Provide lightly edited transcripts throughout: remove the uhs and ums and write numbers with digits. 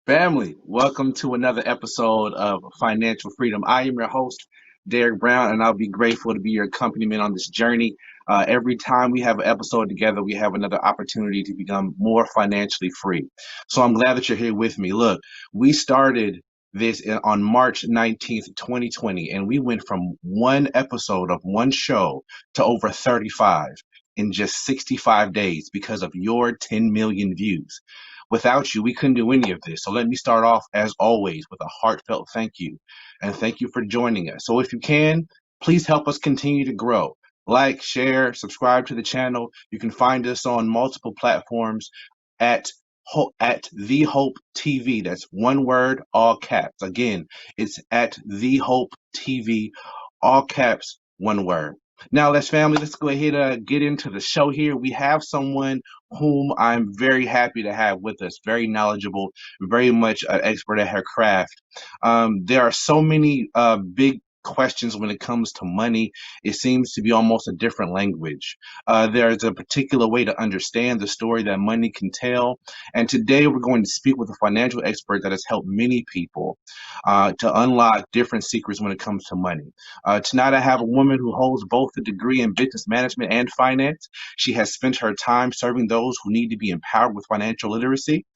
Family, welcome to another episode of Financial Freedom. I am your host, Derek Brown, and I'll be grateful to be your accompaniment on this journey. Every time we have an episode together, we have another opportunity to become more financially free. So I'm glad that you're here with me. Look, we started on March 19th, 2020, and we went from one episode of one show to over 35 in just 65 days because of your 10 million views. Without you, we couldn't do any of this. So let me start off, as always, with a heartfelt thank you. And thank you for joining us. So if you can, please help us continue to grow. Like, share, subscribe to the channel. You can find us on multiple platforms at at The Hope TV. That's one word, all caps. Again, it's at The Hope TV, all caps, one word. Now, let's go ahead and get into the show here. We have someone whom I'm very happy to have with us, very knowledgeable, very much an expert at her craft. There are so many big questions when it comes to money. It seems to be almost a different language. There's a particular way to understand the story that money can tell. And today we're going to speak with a financial expert that has helped many people to unlock different secrets when it comes to money. Tonight I have a woman who holds both a degree in business management and finance. She has spent her time serving those who need to be empowered with financial literacy.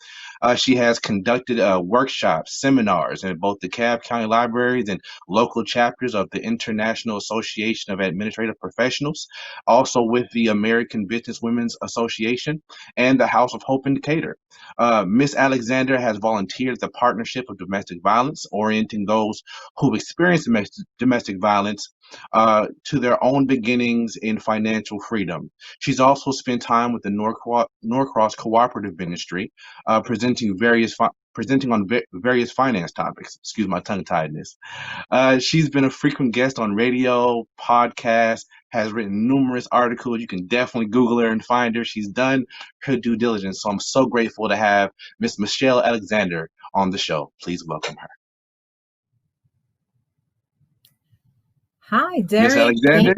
She has conducted workshops, seminars in both the Cobb County Libraries and local chapters of the International Association of Administrative Professionals, also with the American Business Women's Association and the House of Hope in Decatur. Miss Alexander has volunteered at the Partnership of Domestic Violence, orienting those who've experienced domestic violence to their own beginnings in financial freedom. She's also spent time with the Norcross Cooperative Ministry, presenting on various finance topics. Excuse my tongue tiedness. She's been a frequent guest on radio, podcasts, has written numerous articles. You can definitely Google her and find her. She's done her due diligence. So I'm so grateful to have Miss Michelle Alexander on the show. Please welcome her. Hi, Miss Derek. Alexander?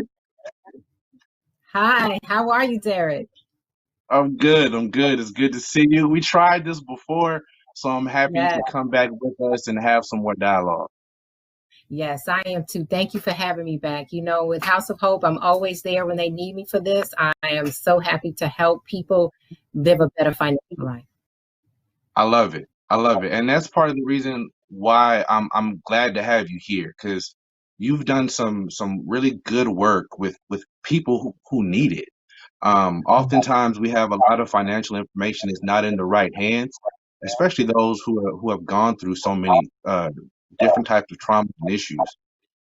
Hi, how are you, Derek? I'm good. I'm good. It's good to see you. We tried this before, so I'm happy you can come back with us and have some more dialogue. Yes, I am too. Thank you for having me back. You know, with House of Hope, I'm always there when they need me for this. I am so happy to help people live a better financial life. I love it. I love it. And that's part of the reason why I'm glad to have you here, because you've done some really good work with people who need it. Oftentimes we have a lot of financial information is not in the right hands, especially those who have gone through so many different types of trauma and issues.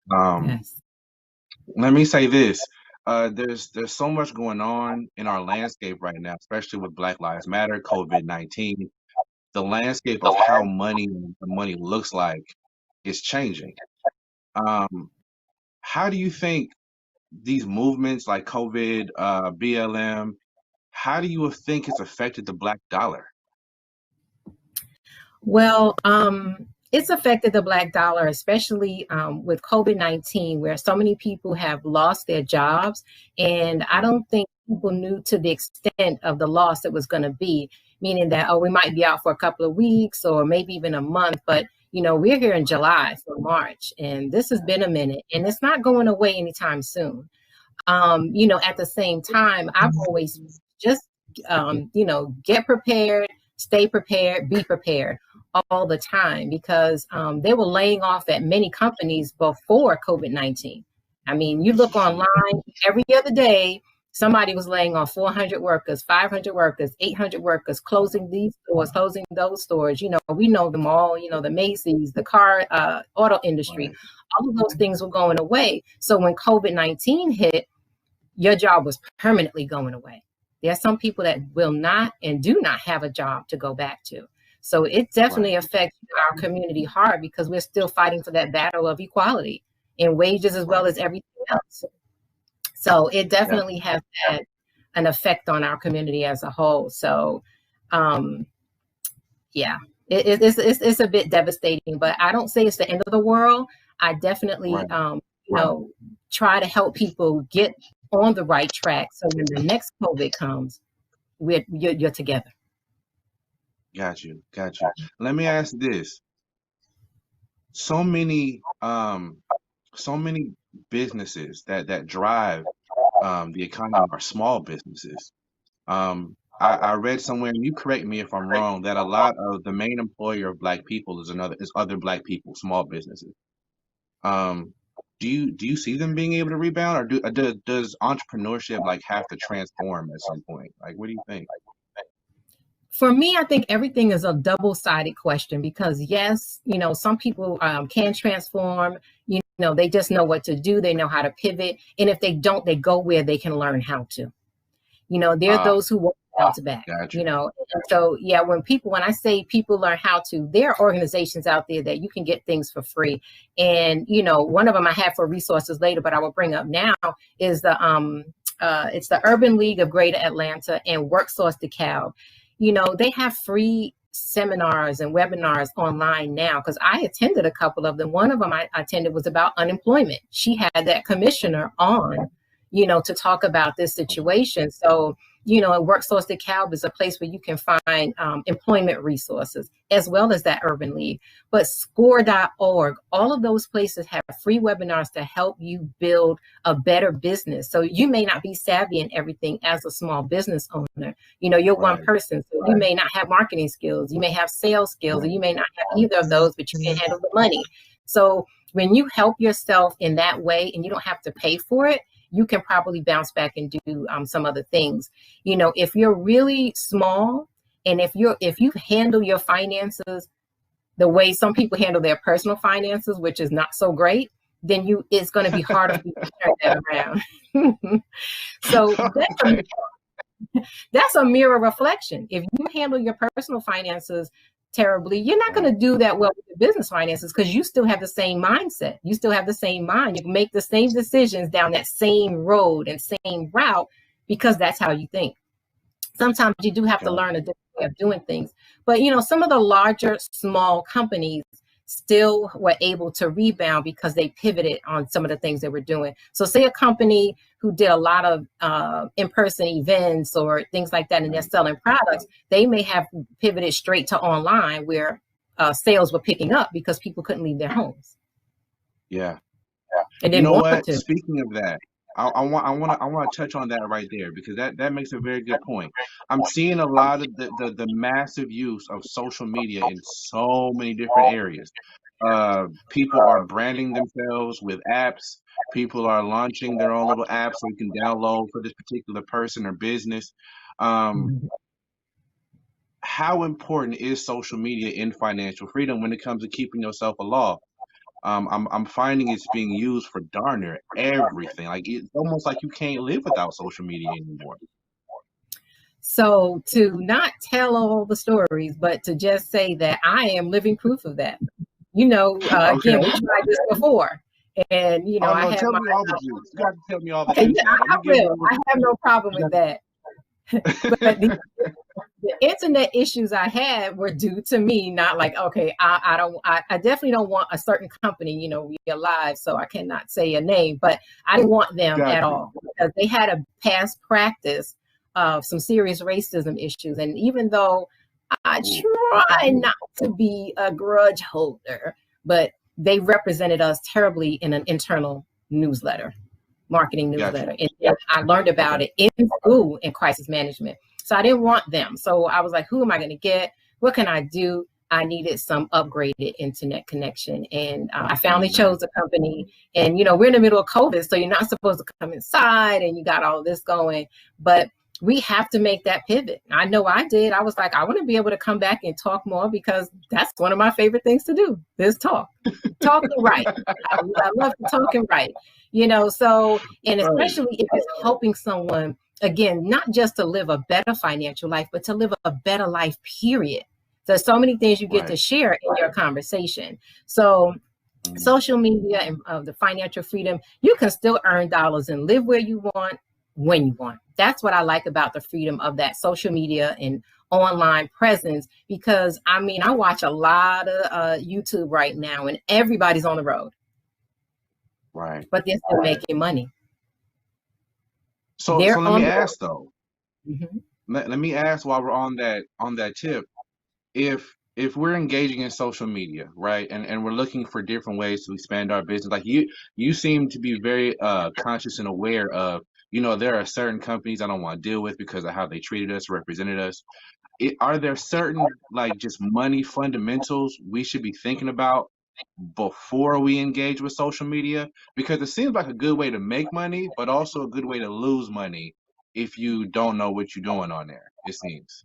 Yes. Let me say this. There's so much going on in our landscape right now, especially with Black Lives Matter, COVID-19. The landscape of how money looks like is changing. How do you think these movements like COVID, BLM, how do you think it's affected the Black dollar? Well, it's affected the Black dollar, especially with COVID-19, where so many people have lost their jobs. And I don't think people knew to the extent of the loss it was going to be, meaning that, oh, we might be out for a couple of weeks or maybe even a month. But, you know, we're here in July for March, and this has been a minute, and it's not going away anytime soon. You know, at the same time, I've always just, get prepared, stay prepared, be prepared all the time, because they were laying off at many companies before COVID-19. I mean, you look online every other day, somebody was laying off 400 workers, 500 workers, 800 workers, closing these stores, closing those stores. You know, we know them all, you know, the Macy's, the car, auto industry, all of those things were going away. So when COVID-19 hit, your job was permanently going away. There are some people that will not and do not have a job to go back to. So it definitely affects our community hard, because we're still fighting for that battle of equality in wages as well as everything else. So it definitely has had an effect on our community as a whole. So, it's a bit devastating, but I don't say it's the end of the world. I definitely, try to help people get on the right track, so when the next COVID comes, you're together. Got you. Got you. Let me ask this. So many so many businesses that drive the economy are small businesses. I read somewhere, and you correct me if I'm wrong, that a lot of the main employer of black people is other black people, small businesses. Um, do you see them being able to rebound, or does entrepreneurship like have to transform at some point? Like, what do you think? For me, I think everything is a double-sided question because yes, some people can transform. They just know what to do. They know how to pivot, and if they don't, they go where they can learn how to. There are Ah, those who won't bounce back. got you. And so yeah, when I say people learn how to, there are organizations out there that you can get things for free. And one of them I have for resources later, but I will bring up now is it's the Urban League of Greater Atlanta and WorkSource DeKalb. They have free seminars and webinars online now because I attended a couple of them. One of them I attended was about unemployment. She had that commissioner on, to talk about this situation. So, WorkSource DeKalb is a place where you can find employment resources as well as that Urban League. But score.org, all of those places have free webinars to help you build a better business. So you may not be savvy in everything as a small business owner. You're one Right. person, so you may not have marketing skills, you may have sales skills, or you may not have either of those, but you can handle the money. So when you help yourself in that way and you don't have to pay for it, you can probably bounce back and do some other things. If you're really small and if you handle your finances the way some people handle their personal finances, which is not so great, then it's going to be harder for you to turn that around. So Okay. that's a mirror reflection. If you handle your personal finances terribly, you're not going to do that well with your business finances because you still have the same mindset. You still have the same mind. You can make the same decisions down that same road and same route because that's how you think. Sometimes you do have to Got learn a you. different way of doing things. But some of the larger, small companies still were able to rebound because they pivoted on some of the things they were doing. So say a company who did a lot of in-person events or things like that, and they're selling products, they may have pivoted straight to online where sales were picking up because people couldn't leave their homes Yeah. and You didn't know want what? to. Speaking of that, I want to touch on that right there because that makes a very good point. I'm seeing a lot of the massive use of social media in so many different areas. People are branding themselves with apps. People are launching their own little apps so you can download for this particular person or business. Um, Mhm. how important is social media in financial freedom when it comes to keeping yourself aloft? I'm finding it's being used for darn near everything. Like it's almost like you can't live without social media anymore. So to not tell all the stories, but to just say that I am living proof of that. Okay. Again, we tried this before, and Oh I no, have tell my me all the juice. You got to tell me all the okay. juice Yeah, now. Let I me give will. you I have no problem with a that. But little. the internet issues I had were due to me not like okay. I definitely don't want a certain company. We are live, so I cannot say a name, but I didn't want them Got at you. all because they had a past practice of some serious racism issues, and even though I Ooh, try not to be a grudge holder, but they represented us terribly in an internal newsletter, marketing got you. newsletter. And I learned about Okay. it in school in crisis management. So I didn't want them. So I was like, who am I going to get? What can I do? I needed some upgraded internet connection. And I finally Hmm. chose a company. And, we're in the middle of COVID, so you're not supposed to come inside and you got all this going. But we have to make that pivot. I know I did. I was like, I want to be able to come back and talk more because that's one of my favorite things to do is talk. Talk and write. I love to talk and write. So, and Right. especially if it's helping someone, again, not just to live a better financial life, but to live a better life, period. There's so many things you get to Right. share in your conversation. So Hmm. social media and the financial freedom, you can still earn dollars and live where you want when you want. That's what I like about the freedom of that social media and online presence because I watch a lot of YouTube right now and everybody's on the road, Right. but they're still making money. So They're let on me the ask though. road. Mhm. Let me ask while we're on that tip. if we're engaging in social media, right, and we're looking for different ways to expand our business, like you seem to be very conscious and aware of, there are certain companies I don't want to deal with because of how they treated us, represented us. Are there certain, like, just money fundamentals we should be thinking about before we engage with social media? Because it seems like a good way to make money, but also a good way to lose money if you don't know what you're doing on there, it seems.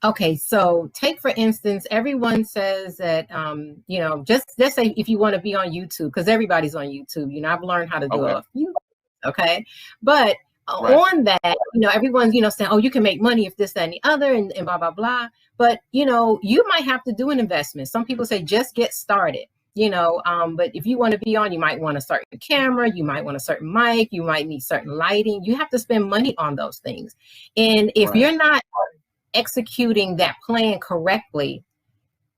Okay, so take for instance, everyone says that just say if you want to be on YouTube, because everybody's on YouTube. I've learned how to do Okay. a few. Okay, but Right. on that, everyone's saying, oh, you can make money if this, that, and the other, and blah blah blah. But you might have to do an investment. Some people say just get started. But if you want to be on, you might want a certain camera, you might want a certain mic, you might need certain lighting. You have to spend money on those things, and if Right. you're not executing that plan correctly,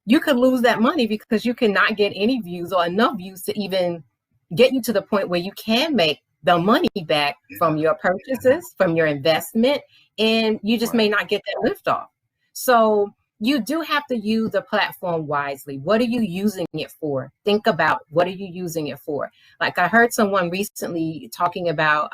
you could lose that money because you cannot get any views or enough views to even get you to the point where you can make the money back from your purchases, from your investment, and you just may Right. not get that lift off. So you do have to use the platform wisely. What are you using it for? Think about, what are you using it for? Like, I heard someone recently talking about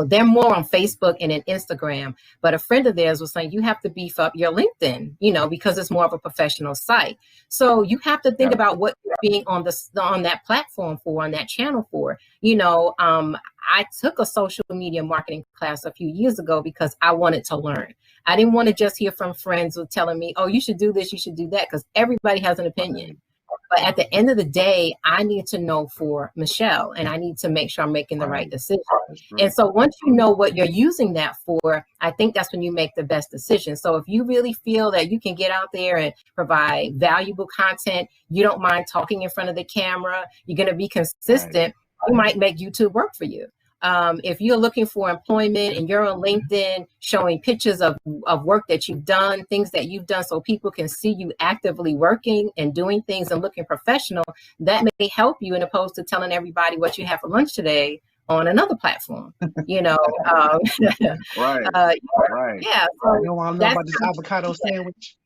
they're more on Facebook and in Instagram, but a friend of theirs was saying you have to beef up your LinkedIn, because it's more of a professional site. So you have to think Yeah. about what you're being on that platform for, on that channel for. I took a social media marketing class a few years ago because I wanted to learn. I didn't want to just hear from friends who were telling me, oh, you should do this, you should do that, because everybody has an opinion. But at the end of the day, I need to know for Michelle, and I need to make sure I'm making the right Right. decision. That's And true. so once you know what you're using that for, I think that's when you make the best decision. So if you really feel that you can get out there and provide valuable content, you don't mind talking in front of the camera, you're going to be Right. consistent, you might make YouTube work for you. If you're looking for employment and you're on LinkedIn showing pictures of work that you've done, things that you've done, so people can see you actively working and doing things and looking professional, that may help you, in opposed to telling everybody what you have for lunch today on another platform. You know, um, Right. uh, Right. yeah. You So don't want to know that's about this avocado sandwich?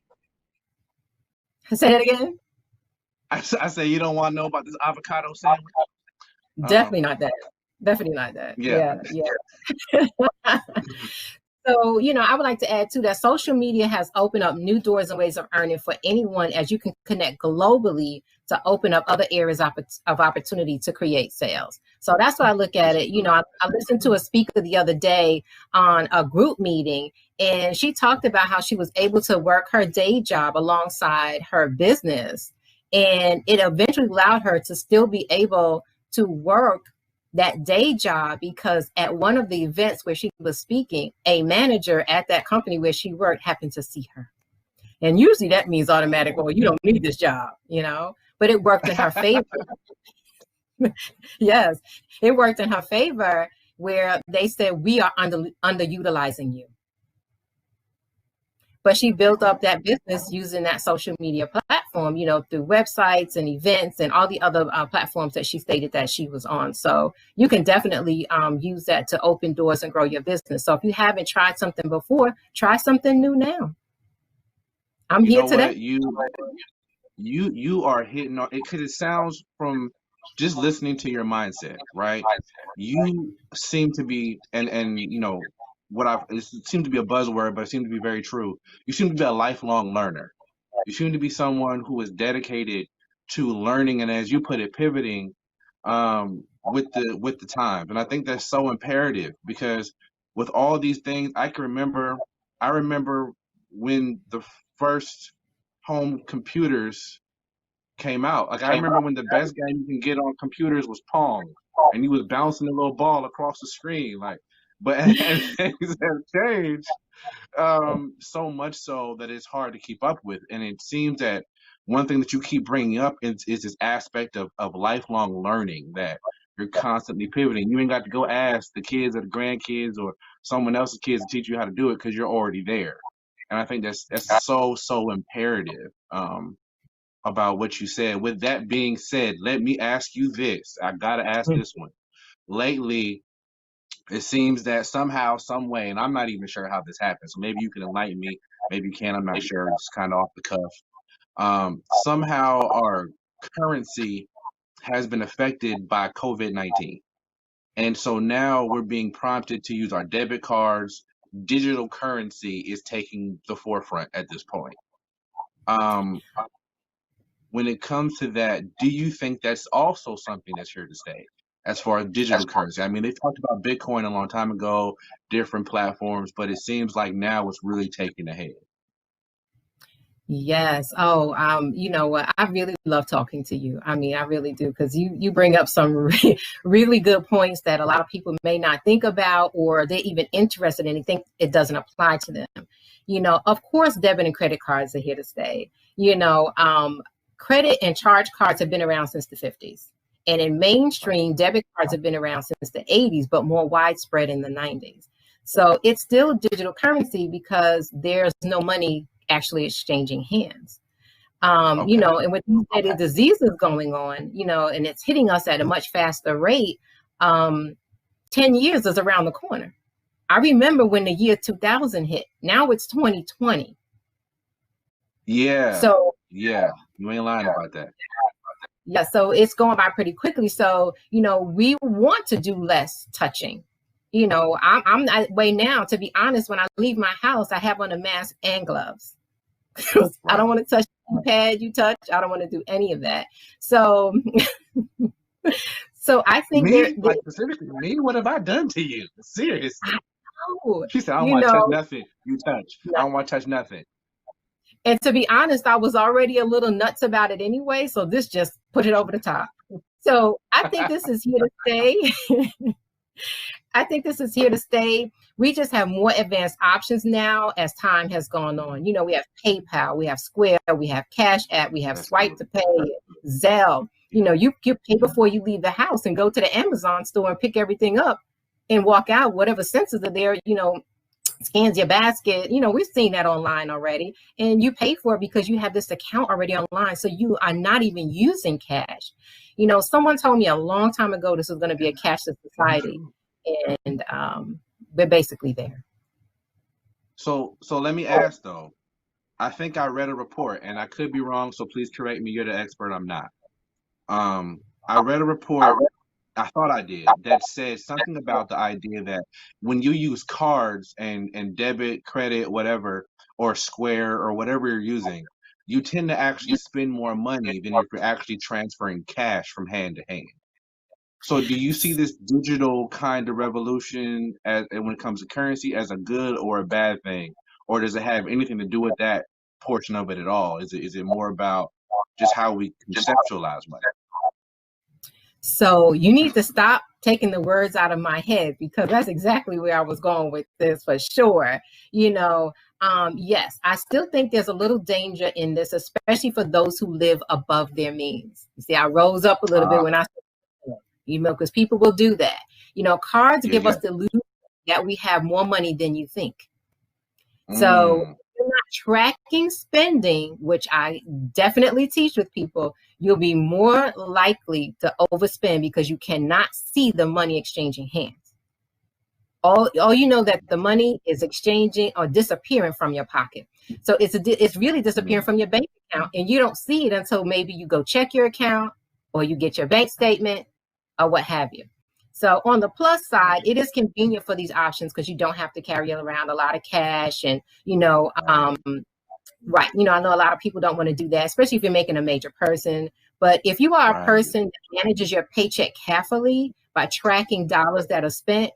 say that again. I say you don't want to know about this avocado sandwich? Definitely not that. Definitely not that. Yeah. Yeah, yeah. So, I would like to add too that social media has opened up new doors and ways of earning for anyone, as you can connect globally to open up other areas of opportunity to create sales. So that's why I look at it. I listened to a speaker the other day on a group meeting, and she talked about how she was able to work her day job alongside her business. And it eventually allowed her to still be able to work that day job, because at one of the events where she was speaking, a manager at that company where she worked happened to see her. And usually that means automatic, well, you don't need this job, but it worked in her favor. Yes, it worked in her favor, where they said, we are underutilizing you. But she built up that business using that social media platform, through websites and events and all the other platforms that she stated that she was on. So you can definitely use that to open doors and grow your business. So if you haven't tried something before, try something new now. I'm You here know today. what? You are hitting on it, because it sounds, from just listening to your mindset, right? You seem to be, and what I've it seems to be a buzzword, but it seems to be very true. You seem to be a lifelong learner. You seem to be someone who is dedicated to learning, and, as you put it, pivoting with the times. And I think that's so imperative, because with all these things, I remember when the first home computers came out. Like, I remember when the best game you can get on computers was Pong, and you was bouncing a little ball across the screen. Like, but and things have changed so much so that it's hard to keep up with. And it seems that one thing that you keep bringing up is this aspect of lifelong learning, that you're constantly pivoting. You ain't got to go ask the kids or the grandkids or someone else's kids to teach you how to do it, because you're already there. And I think that's so imperative about what you said. With that being said, let me ask you this. I gotta ask this one. Lately, it seems that somehow, some way, and I'm not even sure how this happens, so maybe you can enlighten me. Maybe you can. I'm not sure. It's kind of off the cuff. Somehow our currency has been affected by COVID-19. And so now we're being prompted to use our debit cards. Digital currency is taking the forefront at this point. Um, when it comes to that, do you think that's also something that's here to stay as far as digital currency? I mean, they talked about Bitcoin a long time ago, different platforms, but it seems like now it's really taking the head. Yes. Oh, you know what? I really love talking to you. I mean, I really do, because you bring up some really good points that a lot of people may not think about, or they're even interested in and think it doesn't apply to them. You know, of course, debit and credit cards are here to stay. You know, credit and charge cards have been around since the 50s. And in mainstream, debit cards have been around since the 80s, but more widespread in the 90s. So it's still digital currency because there's no money actually exchanging hands. You know, and with these deadly diseases going on, you know, and it's hitting us at a much faster rate, 10 years is around the corner. I remember when the year 2000 hit. Now it's 2020. Yeah. So yeah, you ain't lying about that. Yeah, so it's going by pretty quickly. So, you know, we want to do less touching. You know, I'm that way now. To be honest, when I leave my house, I have on a mask and gloves. I don't want to touch the pad you touch. I don't want to do any of that. So, so I think like specifically me, what have I done to you? Seriously. She said, I don't want to touch nothing you touch. I don't want to touch nothing. And to be honest, I was already a little nuts about it anyway. So this just put it over the top. So I think this is here to stay. I think this is here to stay. We just have more advanced options now as time has gone on. You know, we have PayPal, we have Square, we have Cash App, we have Swipe to Pay, Zelle. You know, you pay before you leave the house and go to the Amazon store and pick everything up and walk out. Whatever sensors are there, you know, scans your basket. You know, we've seen that online already. And you pay for it because you have this account already online. So you are not even using cash. You know, someone told me a long time ago this was going to be a cashless society. And we're basically there. So let me ask though. I think I read a report, and I could be wrong, so please correct me. You're the expert. I'm not. I read a report. I thought I did, that said something about the idea that when you use cards and debit, credit, whatever, or Square or whatever you're using, you tend to actually spend more money than if you're actually transferring cash from hand to hand. So do you see this digital kind of revolution when it comes to currency as a good or a bad thing? Or does it have anything to do with that portion of it at all? Is it more about just how we conceptualize money? So you need to stop taking the words out of my head, because that's exactly where I was going with this for sure. You know, yes, I still think there's a little danger in this, especially for those who live above their means. You see, I rose up a little bit when I said, you know, because people will do that. You know, cards give us the illusion that we have more money than you think. So if you're not tracking spending, which I definitely teach with people, you'll be more likely to overspend because you cannot see the money exchanging hands. All you know that the money is exchanging or disappearing from your pocket. So it's really disappearing from your bank account, and you don't see it until maybe you go check your account or you get your bank statement or what have you. So on the plus side, it is convenient for these options because you don't have to carry around a lot of cash. And, you know, right. You know, I know a lot of people don't want to do that, especially if you're making a major person. But if you are a person that manages your paycheck carefully by tracking dollars that are spent,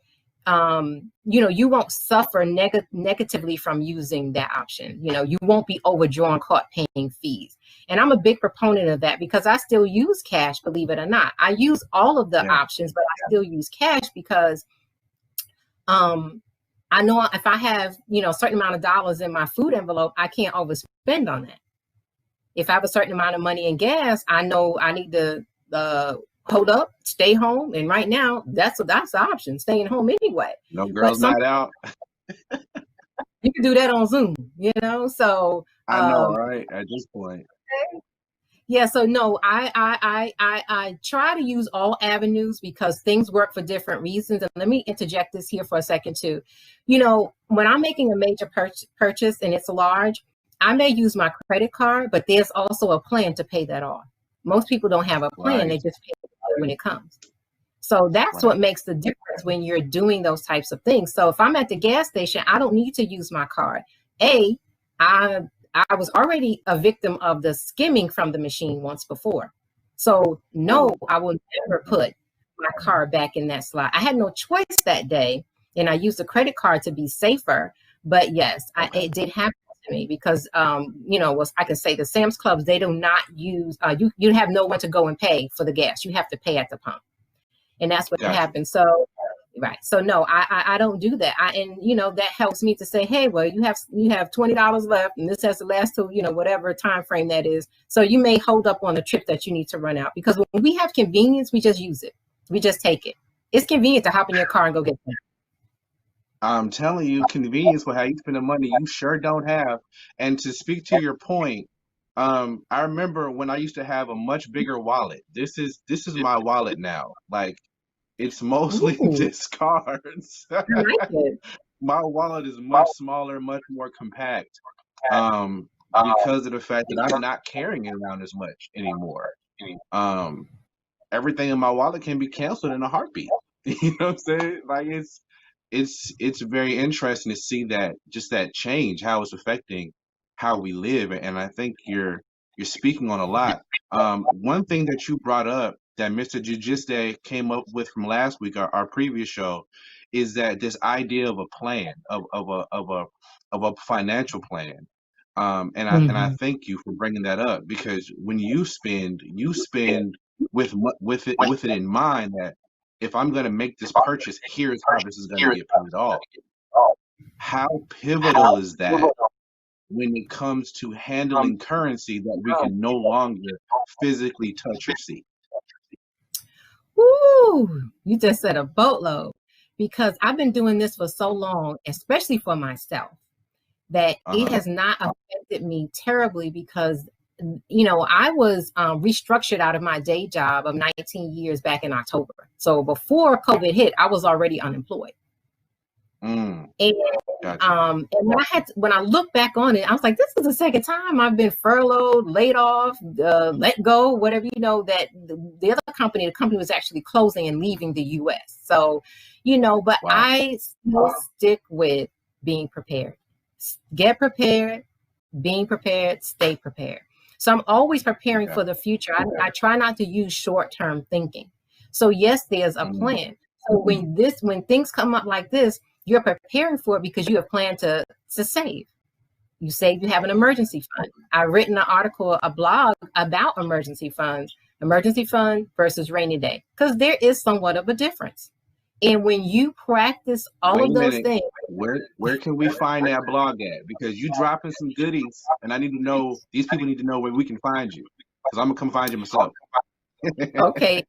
you know, you won't suffer negatively from using that option. You know, you won't be overdrawn, caught paying fees. And I'm a big proponent of that because I still use cash, believe it or not. I use all of the options, but I still use cash because I know if I have, you know, a certain amount of dollars in my food envelope, I can't overspend on that. If I have a certain amount of money in gas, I know I need to hold up, stay home. And right now, that's the option, staying home anyway. No girls night out. You can do that on Zoom, you know? So I know, right? At this point. Yeah, so no, I try to use all avenues because things work for different reasons. And let me interject this here for a second too. When I'm making a major purchase and it's large, I may use my credit card, but there's also a plan to pay that off. Most people don't have a plan; they Right, just pay it when it comes. So that's what right. makes the difference when you're doing those types of things. So if I'm at the gas station, I don't need to use my card. A, I I was already a victim of the skimming from the machine once before. So no, Oh, I will never put my card back in that slot. I had no choice that day, and I used a credit card to be safer. But yes, okay. it did happen to me because was I can say the Sam's Clubs, they do not use you have no one to go and pay for the gas. You have to pay at the pump, and that's what Got you. happened. So right. So no, I don't do that. And that helps me to say, hey, well, you have $20 left, and this has to last till whatever time frame that is. So you may hold up on the trip that you need to run out, because when we have convenience, we just use it. We just take it. It's convenient to hop in your car and go get that. I'm telling you, convenience will have you spend the money you sure don't have. And to speak to your point, I remember when I used to have a much bigger wallet. This is my wallet now. Like it's mostly Ooh, just cards. I like it. My wallet is much smaller, much more compact, because of the fact that I'm not carrying it around as much anymore. Um, Everything in my wallet can be canceled in a heartbeat. You know what I'm saying? Like it's very interesting to see that just that change, how it's affecting how we live. And I think you're speaking on a lot. One thing that you brought up that Mr. Jujiste came up with from last week, our previous show, is that this idea of a plan, of a financial plan. And I Mhm. thank you for bringing that up, because when you spend with it in mind that if I'm going to make this purchase, here's how this is going to get paid off. How pivotal is that when it comes to handling currency that we can no longer physically touch or see? Woo! You just said a boatload, because I've been doing this for so long, especially for myself, that it Uh-huh. has not affected me terribly, because I was restructured out of my day job of 19 years back in October. So before COVID hit, I was already unemployed. Mm, And got you. and when I look back on it, I was like, this is the second time I've been furloughed, laid off, let go, whatever, that the company was actually closing and leaving the US. So, but Wow. I still stick with being prepared. Get prepared, being prepared, stay prepared. So I'm always preparing Yeah. for the future. I try not to use short-term thinking. So yes, there's a Mm, plan. So when things come up like this, you're preparing for it because you have planned to save. You save, you have an emergency fund. I've written an article, a blog about emergency fund versus rainy day, because there is somewhat of a difference. And when you practice all wait of a those minute. things, Where can we find that blog at? Because you dropping some goodies, and I need to know. These people need to know where we can find you, because I'm gonna come find you myself. okay,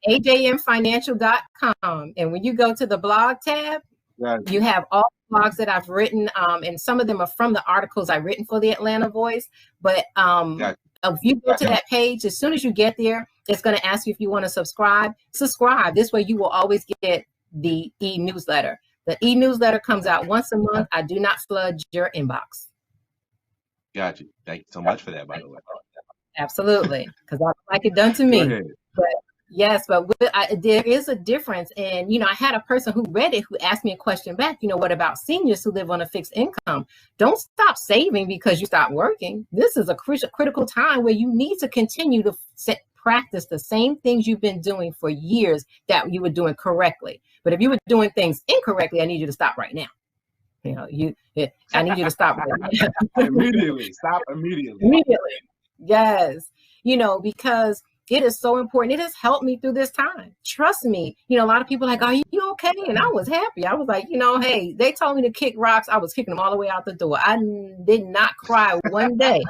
ajmfinancial.com. And when you go to the blog tab, Got you you. have all the blogs that I've written, and some of them are from the articles I've written for the Atlanta Voice. But Got if you go to that page, as soon as you get there, it's going to ask you if you want to subscribe. Subscribe. This way you will always get the e-newsletter. The e-newsletter comes out once a month. I do not flood your inbox. got you. Thank you so much for that, by the way. Absolutely, because I don't like it done to Go me. ahead. But yes, but there is a difference. And, I had a person who read it who asked me a question back, what about seniors who live on a fixed income? Don't stop saving because you stop working. This is a critical time where you need to continue to practice the same things you've been doing for years that you were doing correctly. But if you were doing things incorrectly, I need you to stop right now. I need you to stop right now. Immediately. Stop immediately. Immediately. Yes. Because it is so important. It has helped me through this time. Trust me. A lot of people are like, are you okay? And I was happy. I was like, hey, they told me to kick rocks. I was kicking them all the way out the door. I did not cry one day.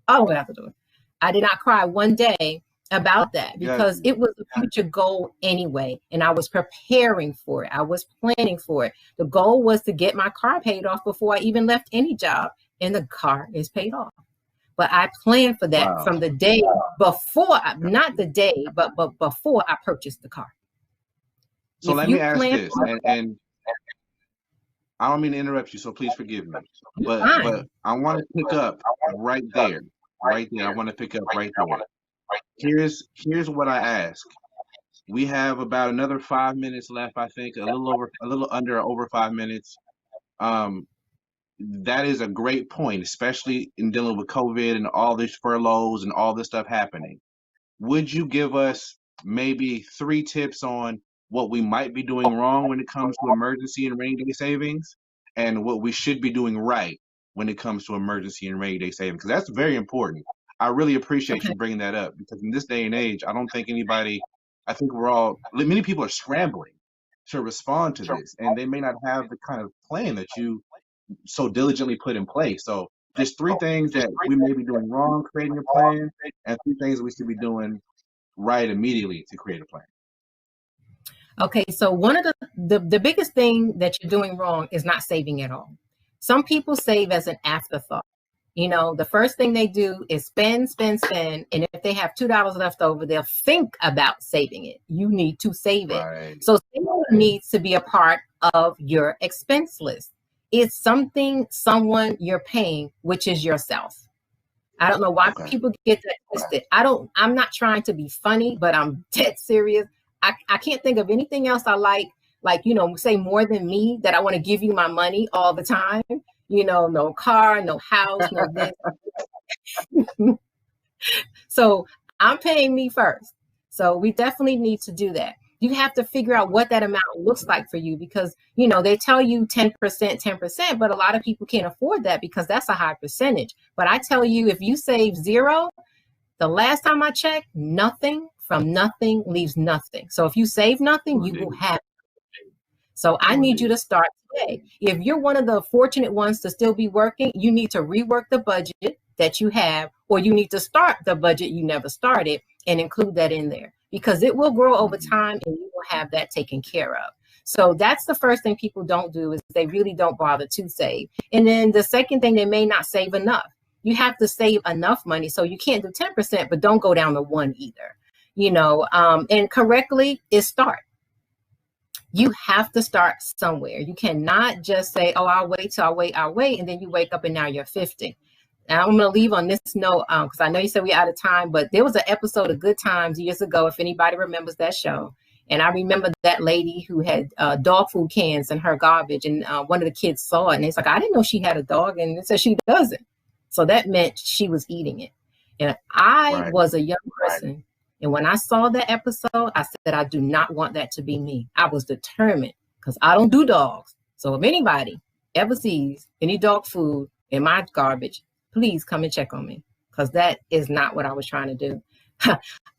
All the way out the door. I did not cry one day about that, Got because you. it was a future goal anyway. And I was preparing for it. I was planning for it. The goal was to get my car paid off before I even left any job. And the car is paid off. but I plan for that Wow. from the day before, not the day, but before I purchased the car. So If let me you ask plan this, for and I don't mean to interrupt you, so please forgive me. But fine. I want to pick up right there. Right there. I want to pick up right there. Here's what I ask. We have about another 5 minutes left, I think, a little under over 5 minutes. Um, that is a great point, especially in dealing with COVID and all these furloughs and all this stuff happening. Would you give us maybe 3 tips on what we might be doing wrong when it comes to emergency and rainy day savings, and what we should be doing right when it comes to emergency and rainy day savings? Because that's very important. I really appreciate Okay. you bringing that up, because in this day and age, I don't think anybody, I think many people are scrambling to respond to this, and they may not have the kind of plan that you so diligently put in place. So just 3 things that we may be doing wrong creating a plan, and 3 things we should be doing right immediately to create a plan. Okay, so one of the biggest thing that you're doing wrong is not saving at all. Some people save as an afterthought. The first thing they do is spend, spend, spend, and if they have $2 left over, they'll think about saving it. You need to save it. Right. So saving needs to be a part of your expense list. It's someone you're paying, which is yourself. I don't know why people get that twisted. I'm not trying to be funny, but I'm dead serious. I can't think of anything else I like, say more than me, that I want to give you my money all the time. No car, no house, no this. So I'm paying me first. So we definitely need to do that. You have to figure out what that amount looks like for you, because, they tell you 10%, 10%, but a lot of people can't afford that because that's a high percentage. But I tell you, if you save 0, the last time I checked, nothing from nothing leaves nothing. So if you save nothing, you will have. So I need you to start today. If you're one of the fortunate ones to still be working, you need to rework the budget that you have, or you need to start the budget you never started and include that in there, because it will grow over time and you will have that taken care of. So that's the first thing people don't do, is they really don't bother to save. And then the second thing, they may not save enough. You have to save enough money. So you can't do 10%, but don't go down to 1 either. And correctly is start. You have to start somewhere. You cannot just say, oh, I'll wait, and then you wake up and now you're 50. And I'm going to leave on this note, because I know you said we're out of time, but there was an episode of Good Times years ago, if anybody remembers that show. And I remember that lady who had dog food cans in her garbage, and one of the kids saw it, and it's like, I didn't know she had a dog, and it said she doesn't. So that meant she was eating it. And I was a young person. And when I saw that episode, I said, I do not want that to be me. I was determined, because I don't do dogs. So if anybody ever sees any dog food in my garbage, please come and check on me, because that is not what I was trying to do.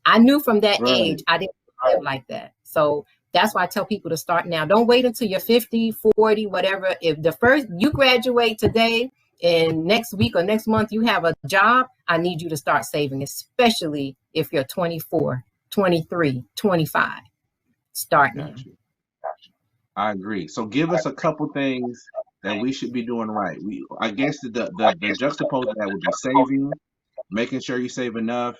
I knew from that age I didn't live like that. So that's why I tell people to start now. Don't wait until you're 50, 40, whatever. If the first you graduate today and next week or next month you have a job, I need you to start saving, especially if you're 24, 23, 25. Start now. I agree. So give us a couple things that we should be doing right. I guess the juxtapose of that would be saving, making sure you save enough,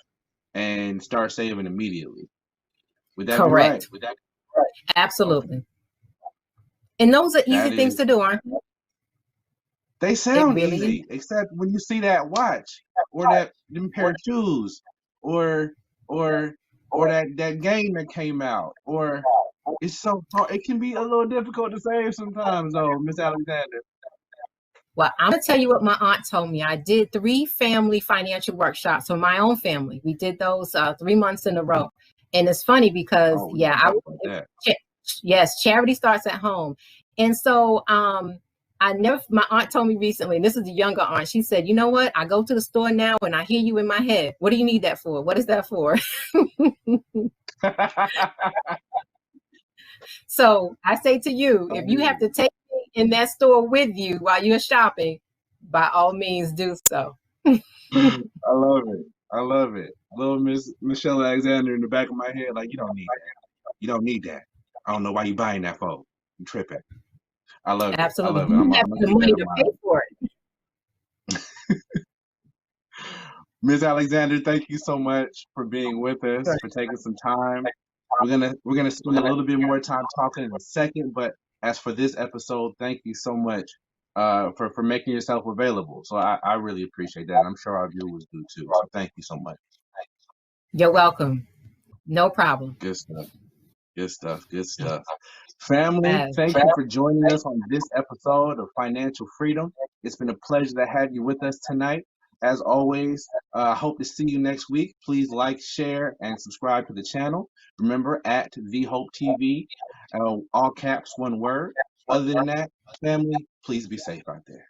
and start saving immediately. Would that be right? Absolutely. And those are easy things to do, aren't they? They sound easy, except when you see that watch or them pair of shoes or that game that came out, or it's so hard. It can be a little difficult to save sometimes, though, Miss Alexander. Well, I'm going to tell you what my aunt told me. I did 3 family financial workshops for my own family. We did those 3 months in a row. And it's funny because, yes, charity starts at home. And so my aunt told me recently, and this is the younger aunt, she said, you know what? I go to the store now and I hear you in my head. What do you need that for? What is that for? So I say to you, if you have to take me in that store with you while you're shopping, by all means do so. I love it. I love it. Little Miss Michelle Alexander in the back of my head, like, you don't need that. You don't need that. I don't know why you buying that for. You tripping. I love it. Absolutely. I love it. You have the money to pay for it. Ms. Alexander, thank you so much for being with us, for taking some time. We're gonna spend a little bit more time talking in a second, but as for this episode, thank you so much for making yourself available. So I really appreciate that. I'm sure our viewers do too. So thank you so much. You're welcome. No problem. Good stuff. Good stuff. Good stuff. Family, Yes. thank you for joining us on this episode of Financial Freedom. It's been a pleasure to have you with us tonight. As always, I hope to see you next week. Please like, share, and subscribe to the channel. Remember, at The Hope TV, all caps, one word. Other than that, family, please be safe out there.